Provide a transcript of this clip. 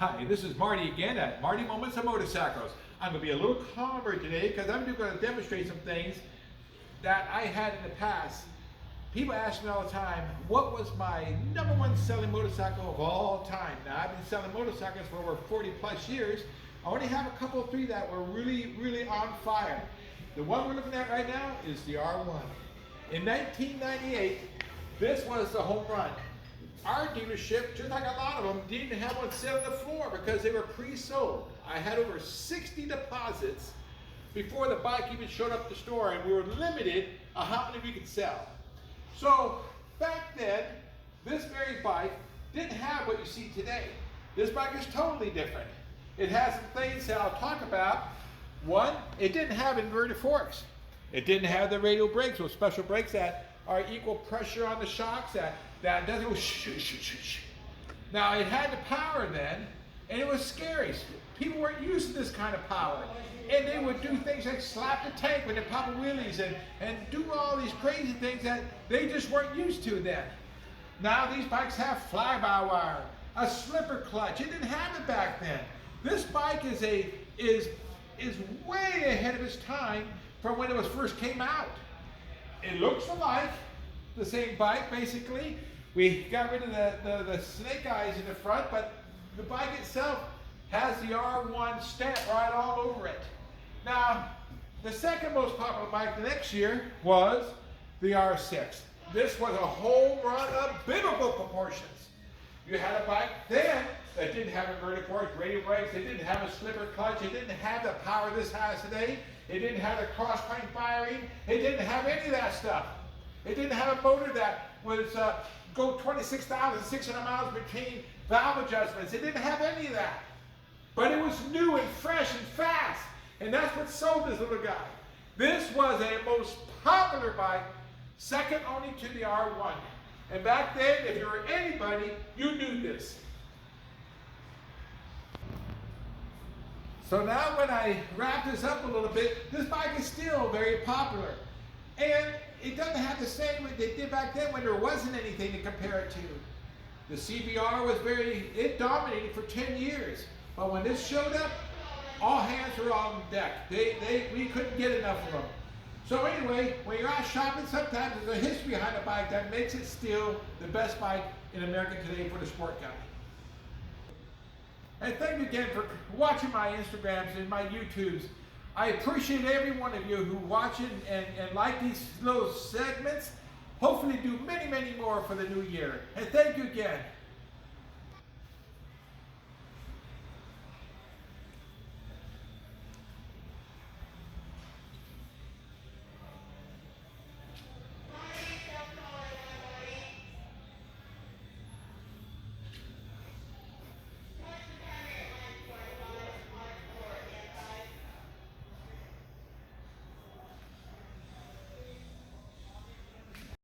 Hi, this is Marty again at Marty Moments of Motorcycles. I'm going to be a little calmer today because I'm going to demonstrate some things that I had in the past. People ask me all the time, what was my #1 selling motorcycle of all time? Now, I've been selling motorcycles for over 40 plus years. I only have a couple, 3 that were really on fire. The one we're looking at right now is the R1. In 1998, this was the home run. Our dealership, just like a lot of them, didn't have one sit on the floor because they were pre-sold. I had over 60 deposits before the bike even showed up at the store, and we were limited on how many we could sell. So back then, this very bike didn't have what you see today. This bike is totally different. It has some things that I'll talk about. One, it didn't have inverted forks. It didn't have the radial brakes, those special brakes that are equal pressure on the shocks that doesn't go shh, shh, shh, shh. Now, it had the power then, and it was scary. People weren't used to this kind of power. And they would do things like slap the tank when they pop wheelies and do all these crazy things that they just weren't used to then. Now these bikes have fly-by-wire, a slipper clutch. It didn't have it back then. This bike is way ahead of its time from when it was first came out. It looks alike, the same bike basically. We got rid of the snake eyes in the front, but the bike itself has the R1 stamp right all over it. Now, the second most popular bike the next year was the R6. This was a home run of biblical proportions. You had a bike then that didn't have inverted forks, radial brakes, it didn't have a slipper clutch, it didn't have the power this has today, it didn't have the cross-crank firing, it didn't have any of that stuff. It didn't have a motor that was go 26,600 miles between valve adjustments. It didn't have any of that. But it was new and fresh and fast. And that's what sold this little guy. This was a most popular bike, second only to the R1. And back then, if you were anybody, you knew this. So now when I wrap this up a little bit, this bike is still very popular. And it doesn't have the same what they did back then when there wasn't anything to compare it to. The CBR was it dominated for 10 years. But when this showed up, all hands were on deck. We couldn't get enough of them. So anyway, when you're out shopping, sometimes there's a history behind a bike that makes it still the best bike in America today for the sport guy. And thank you again for watching my Instagrams and my YouTubes. I appreciate every one of you who watch it and like these little segments. Hopefully do many more for the new year. And thank you again.